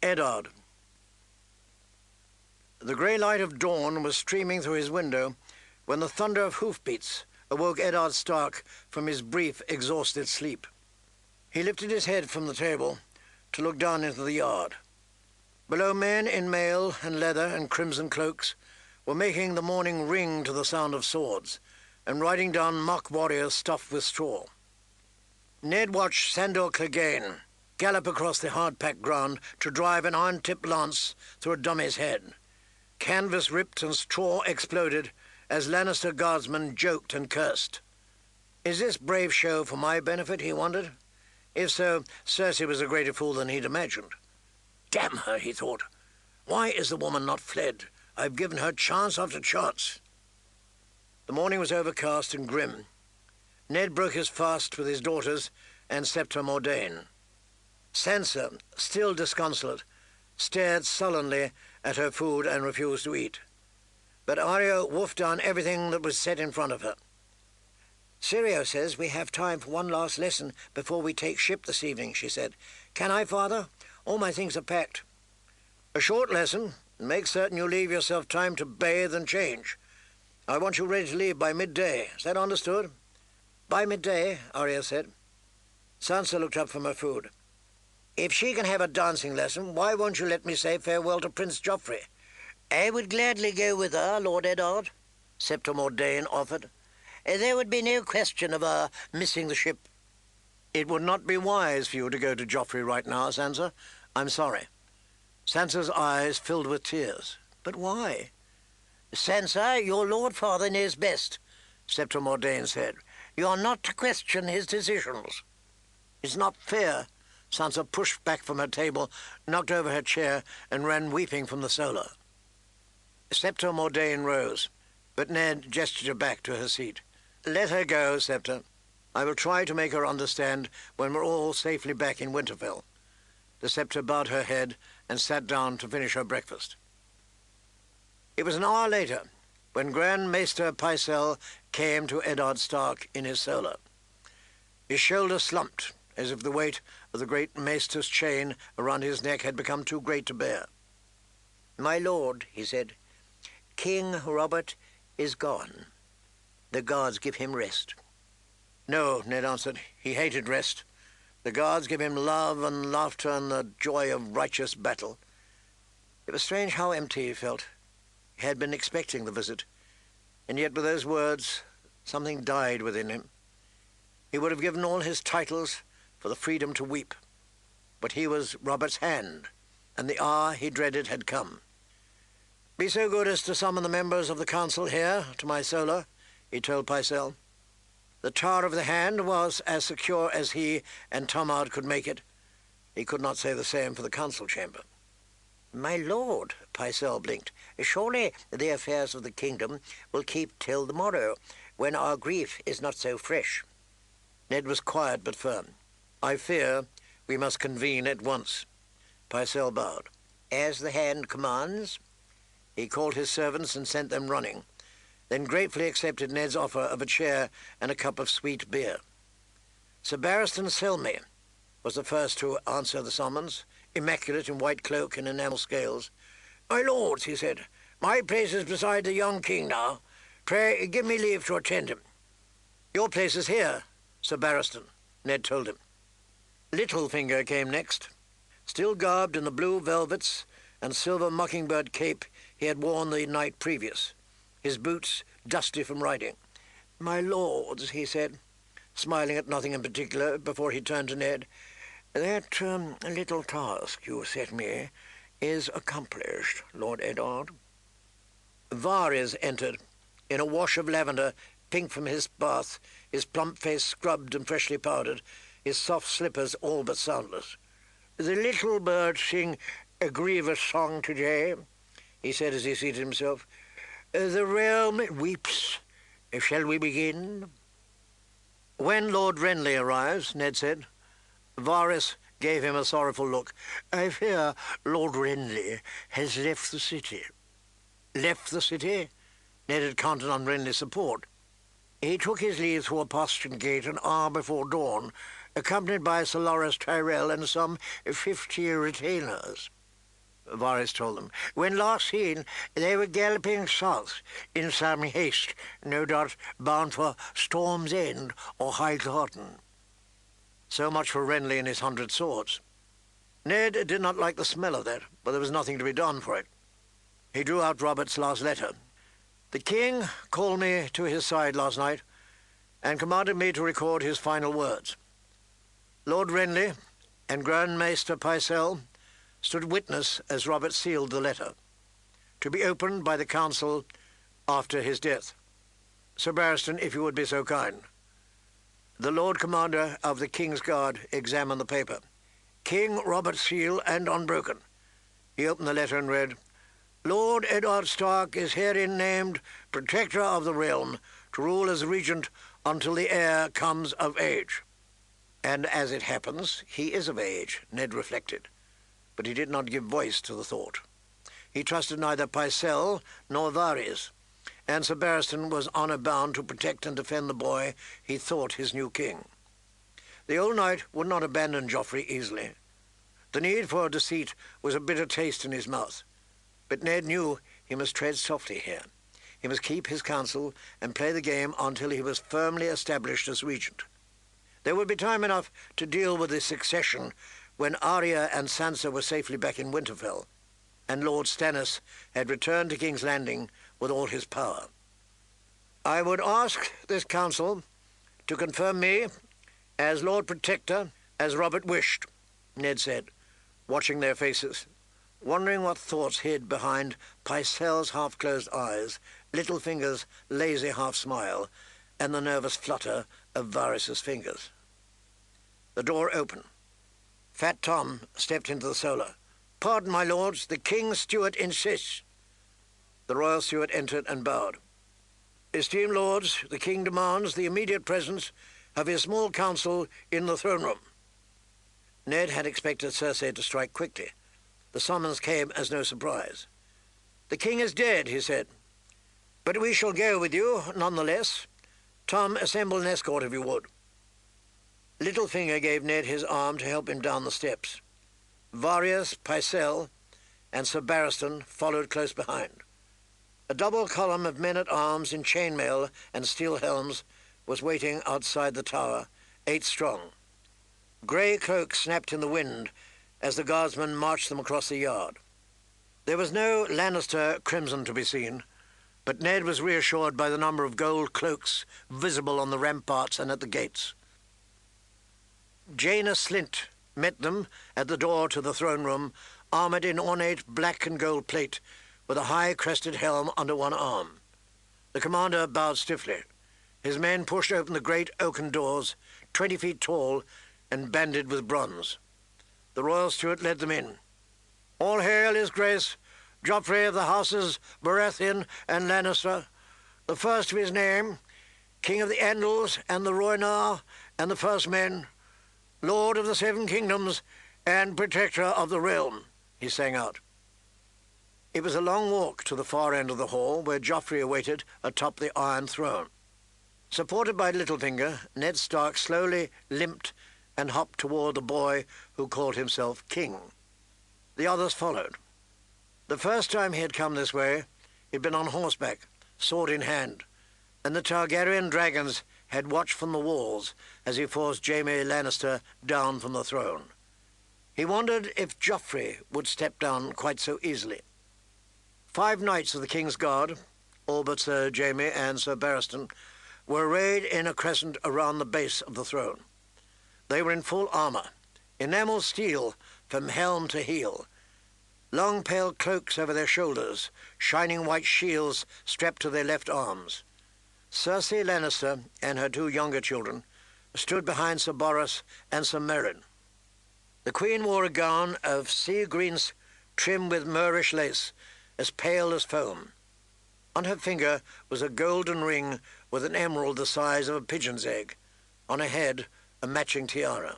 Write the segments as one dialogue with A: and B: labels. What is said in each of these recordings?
A: Eddard. The grey light of dawn was streaming through his window when the thunder of hoofbeats awoke Eddard Stark from his brief, exhausted sleep. He lifted his head from the table to look down into the yard. Below, men in mail and leather and crimson cloaks were making the morning ring to the sound of swords and riding down mock warriors stuffed with straw. Ned watched Sandor Clegane gallop across the hard-packed ground to drive an iron-tipped lance through a dummy's head. Canvas ripped and straw exploded as Lannister guardsmen joked and cursed. Is this brave show for my benefit, he wondered. If so, Cersei was a greater fool than he'd imagined. Damn her, he thought. Why is the woman not fled? I've given her chance after chance. The morning was overcast and grim. Ned broke his fast with his daughters and Septa Mordain. Sansa, still disconsolate, stared sullenly at her food and refused to eat. But Arya wolfed down everything that was set in front of her. Syrio says we have time for one last lesson before we take ship this evening, she said. Can I, Father? All my things are packed. A short lesson. Make certain you leave yourself time to bathe and change. I want you ready to leave by midday. Is that understood? By midday, Arya said. Sansa looked up from her food. If she can have a dancing lesson, why won't you let me say farewell to Prince Joffrey? I would gladly go with her, Lord Eddard, Septa Mordain offered. There would be no question of our missing the ship. It would not be wise for you to go to Joffrey right now, Sansa. I'm sorry. Sansa's eyes filled with tears. But why? Sansa, your Lord Father knows best, Septa Mordain said. You are not to question his decisions. It's not fair. Sansa pushed back from her table, knocked over her chair, and ran weeping from the solar. Septa Mordain rose, but Ned gestured her back to her seat. Let her go, Septa. I will try to make her understand when we're all safely back in Winterfell. The Septa bowed her head and sat down to finish her breakfast. It was an hour later when Grand Maester Pycelle came to Eddard Stark in his solar. His shoulder slumped, as if the weight of the great maester's chain around his neck had become too great to bear. My lord, he said, King Robert is gone. The guards give him rest. No, Ned answered. He hated rest. The guards give him love and laughter and the joy of righteous battle. It was strange how empty he felt. He had been expecting the visit, and yet with those words something died within him. He would have given all his titles for the freedom to weep. But he was Robert's hand, and the hour he dreaded had come. Be so good as to summon the members of the council here to my solar, he told Pycelle. The Tower of the Hand was as secure as he and Tomard could make it. He could not say the same for the council chamber. My lord, Pycelle blinked, surely the affairs of the kingdom will keep till the morrow, when our grief is not so fresh. Ned was quiet but firm. I fear we must convene at once. Pycelle bowed. As the hand commands. He called his servants and sent them running, then gratefully accepted Ned's offer of a chair and a cup of sweet beer. Sir Barristan Selmy was the first to answer the summons, immaculate in white cloak and enamel scales. My lords, he said, my place is beside the young king now. Pray give me leave to attend him. Your place is here, Sir Barristan, Ned told him. Littlefinger came next, still garbed in the blue velvets and silver mockingbird cape he had worn the night previous, his boots dusty from riding. My lords, he said, smiling at nothing in particular before he turned to Ned, that little task you set me is accomplished, Lord Eddard. Varys entered, in a wash of lavender, pink from his bath, his plump face scrubbed and freshly powdered, his soft slippers all but soundless. The little birds sing a grievous song today, he said as he seated himself. The realm weeps. Shall we begin? When Lord Renly arrives, Ned said. Varys gave him a sorrowful look. I fear Lord Renly has left the city. Left the city? Ned had counted on Renly's support. He took his leave through a postern gate an hour before dawn, accompanied by Sir Loras Tyrell and some 50 retainers. Varys told them. "When last seen, they were galloping south in some haste, no doubt bound for Storm's End or High Garden." So much for Renly and his 100 swords. Ned did not like the smell of that, but there was nothing to be done for it. He drew out Robert's last letter. "The king called me to his side last night and commanded me to record his final words. Lord Renly and Grand Maester Pycelle stood witness as Robert sealed the letter, to be opened by the council after his death. Sir Barristan, if you would be so kind." The Lord Commander of the King's Guard examined the paper. King Robert's seal and unbroken. He opened the letter and read, "Lord Eddard Stark is herein named Protector of the Realm, to rule as regent until the heir comes of age." And as it happens, he is of age, Ned reflected. But he did not give voice to the thought. He trusted neither Pycelle nor Varys, and Sir Barristan was honour bound to protect and defend the boy he thought his new king. The old knight would not abandon Joffrey easily. The need for deceit was a bitter taste in his mouth, but Ned knew he must tread softly here. He must keep his counsel and play the game until he was firmly established as regent. There would be time enough to deal with the succession when Arya and Sansa were safely back in Winterfell, and Lord Stannis had returned to King's Landing with all his power. "I would ask this council to confirm me as Lord Protector, as Robert wished," Ned said, watching their faces, wondering what thoughts hid behind Pycelle's half-closed eyes, Littlefinger's lazy half-smile, and the nervous flutter of Varys's fingers. The door opened. Fat Tom stepped into the solar. "Pardon, my lords, the King's steward insists." The royal steward entered and bowed. "Esteemed lords, the King demands the immediate presence of his small council in the throne room." Ned had expected Cersei to strike quickly. The summons came as no surprise. "The King is dead," he said, "but we shall go with you nonetheless. Tom, assemble an escort if you would." Littlefinger gave Ned his arm to help him down the steps. Varys, Pycelle, and Sir Barristan followed close behind. A double column of men-at-arms in chainmail and steel helms was waiting outside the tower, 8 strong. Grey cloaks snapped in the wind as the guardsmen marched them across the yard. There was no Lannister crimson to be seen, but Ned was reassured by the number of gold cloaks visible on the ramparts and at the gates. Jaina Slint met them at the door to the throne room, armoured in ornate black and gold plate, with a high-crested helm under one arm. The commander bowed stiffly. His men pushed open the great oaken doors, 20 feet tall and banded with bronze. The royal steward led them in. "All hail his grace, Joffrey of the houses Baratheon and Lannister, the first of his name, King of the Andals and the Rhoynar and the First Men, Lord of the 7 Kingdoms and Protector of the Realm," he sang out. It was a long walk to the far end of the hall, where Joffrey awaited atop the Iron Throne. Supported by Littlefinger, Ned Stark slowly limped and hopped toward the boy who called himself King. The others followed. The first time he had come this way, he'd been on horseback, sword in hand, and the Targaryen dragons had watched from the walls as he forced Jaime Lannister down from the throne. He wondered if Joffrey would step down quite so easily. 5 knights of the King's Guard, all but Sir Jaime and Sir Barristan, were arrayed in a crescent around the base of the throne. They were in full armour, enamel steel from helm to heel, long pale cloaks over their shoulders, shining white shields strapped to their left arms. Cersei Lannister and her 2 younger children stood behind Sir Boros and Sir Meryn. The Queen wore a gown of sea green trimmed with Moorish lace, as pale as foam. On her finger was a golden ring with an emerald the size of a pigeon's egg. On her head, a matching tiara.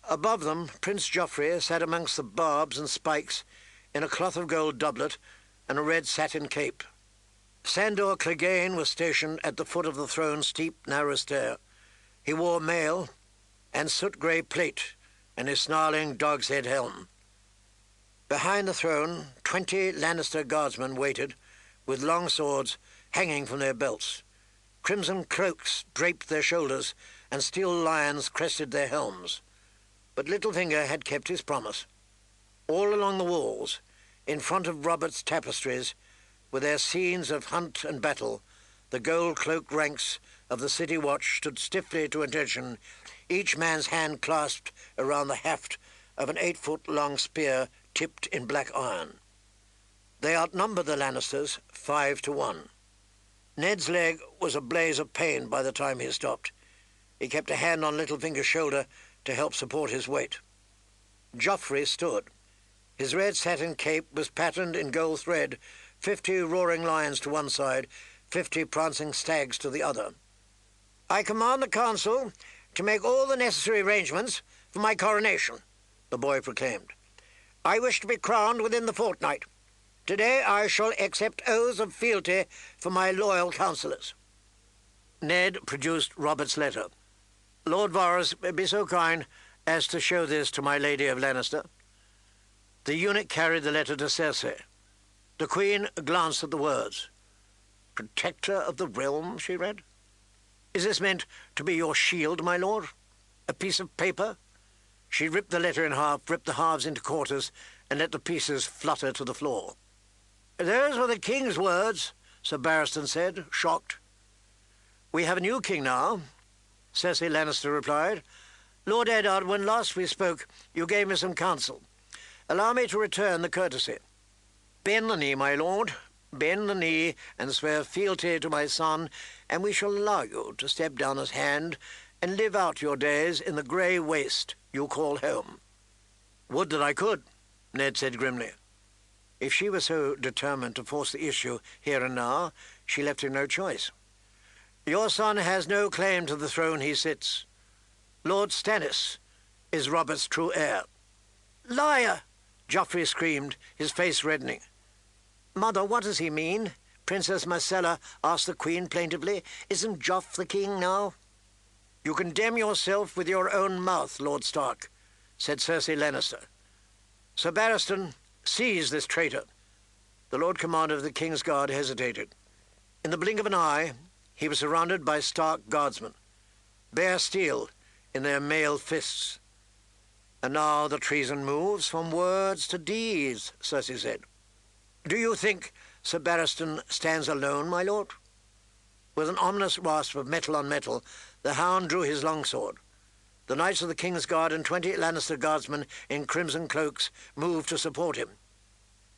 A: Above them, Prince Joffrey sat amongst the barbs and spikes in a cloth of gold doublet and a red satin cape. Sandor Clegane was stationed at the foot of the throne's steep, narrow stair. He wore mail and soot-grey plate and his snarling dog's head helm. Behind the throne, 20 Lannister guardsmen waited, with long swords hanging from their belts. Crimson cloaks draped their shoulders, and steel lions crested their helms. But Littlefinger had kept his promise. All along the walls, in front of Robert's tapestries, were their scenes of hunt and battle. The gold-cloaked ranks of the city watch stood stiffly to attention, each man's hand clasped around the haft of an 8-foot-long spear tipped in black iron. They outnumbered the Lannisters 5-1. Ned's leg was a blaze of pain by the time he stopped. He kept a hand on Littlefinger's shoulder to help support his weight. Joffrey stood. His red satin cape was patterned in gold thread, 50 roaring lions to one side, 50 prancing stags to the other. "I command the council to make all the necessary arrangements for my coronation," the boy proclaimed. "I wish to be crowned within the fortnight. Today I shall accept oaths of fealty for my loyal councillors." Ned produced Robert's letter. "Lord Varys, be so kind as to show this to my Lady of Lannister." The eunuch carried the letter to Cersei. The Queen glanced at the words. "Protector of the realm," she read. "Is this meant to be your shield, my lord? A piece of paper?" She ripped the letter in half, ripped the halves into quarters, and let the pieces flutter to the floor. "Those were the king's words," Sir Barristan said, shocked. "We have a new king now," Cersei Lannister replied. "Lord Eddard, when last we spoke, you gave me some counsel. Allow me to return the courtesy. Bend the knee, my lord. Bend the knee and swear fealty to my son, and we shall allow you to step down his hand and live out your days in the grey waste you call home." "Would that I could," Ned said grimly. If she was so determined to force the issue here and now, she left him no choice. "Your son has no claim to the throne he sits. Lord Stannis is Robert's true heir." "Liar!" Joffrey screamed, his face reddening. "Mother, what does he mean?" Princess Marcella asked the Queen plaintively. "Isn't Joff the king now?" "You condemn yourself with your own mouth, Lord Stark," said Cersei Lannister. "Sir Barristan, seize this traitor." The Lord Commander of the King's Guard hesitated. In the blink of an eye, he was surrounded by Stark guardsmen, bare steel in their mailed fists. "And now the treason moves from words to deeds," Cersei said. "Do you think Sir Barristan stands alone, my lord?" With an ominous rasp of metal on metal, the hound drew his longsword. The knights of the King's Guard and 20 Lannister guardsmen in crimson cloaks moved to support him.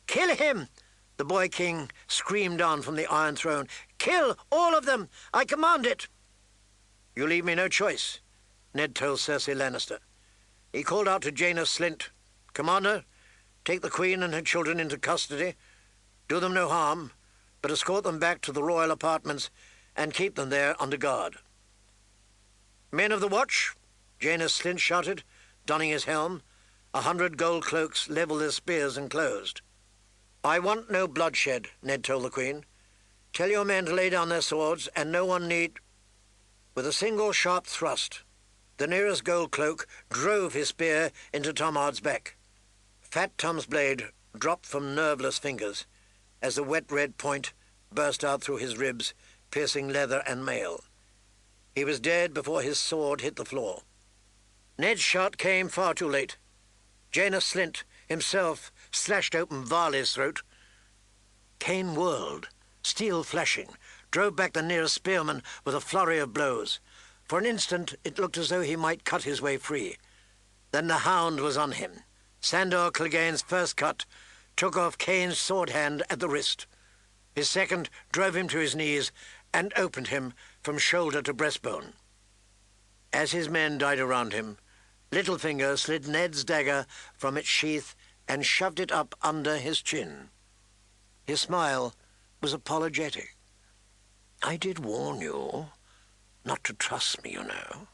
A: "Kill him!" the boy king screamed down from the Iron Throne. "Kill all of them! I command it!" "You leave me no choice," Ned told Cersei Lannister. He called out to Jaina Slynt, "Commander, take the Queen and her children into custody. Do them no harm, but escort them back to the royal apartments and keep them there under guard." "Men of the watch," Jaina Slynt shouted, donning his helm. 100 gold cloaks levelled their spears and closed. "I want no bloodshed," Ned told the Queen. "Tell your men to lay down their swords, and no one need—" With a single sharp thrust, the nearest gold cloak drove his spear into Tom Ard's back. Fat Tom's blade dropped from nerveless fingers as the wet red point burst out through his ribs, piercing leather and mail. He was dead before his sword hit the floor. Ned's shot came far too late. Jaina Slynt himself slashed open Varley's throat. Cain whirled, steel flashing, drove back the nearest spearman with a flurry of blows. For an instant it looked as though he might cut his way free. Then the hound was on him. Sandor Clegane's first cut took off Cain's sword hand at the wrist. His second drove him to his knees and opened him from shoulder to breastbone. As his men died around him, Littlefinger slid Ned's dagger from its sheath and shoved it up under his chin. His smile was apologetic. "I did warn you not to trust me, you know."